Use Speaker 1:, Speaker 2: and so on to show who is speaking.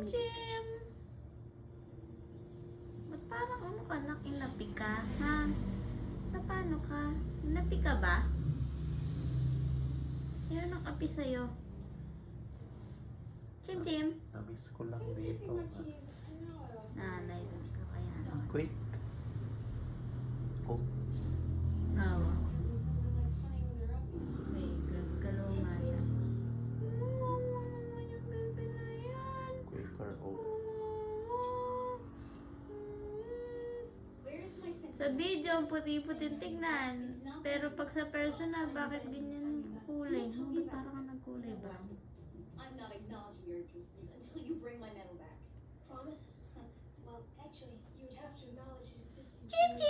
Speaker 1: Jim! Ba't parang ano ka, inapi ka? Ha? Na paano ka? Inapi ka ba? Sino nang api sa'yo? Jim!
Speaker 2: Namiss ko lang dito.
Speaker 1: Nanay lang ka kaya.
Speaker 2: Quick. Oats.
Speaker 1: Awa. May galungan yan. Wawa naman yung bebe na yan.
Speaker 2: Quaker Oats.
Speaker 1: Sa video, ang puti-puting tignan. Pero pag sa personal, bakit ganyan yung kulay? Ba't parang ka nagkulay ba?
Speaker 3: I'm not acknowledging your existence until you bring my medal back.
Speaker 4: Promise? Well, actually, you would have to acknowledge his existence.
Speaker 1: Jim!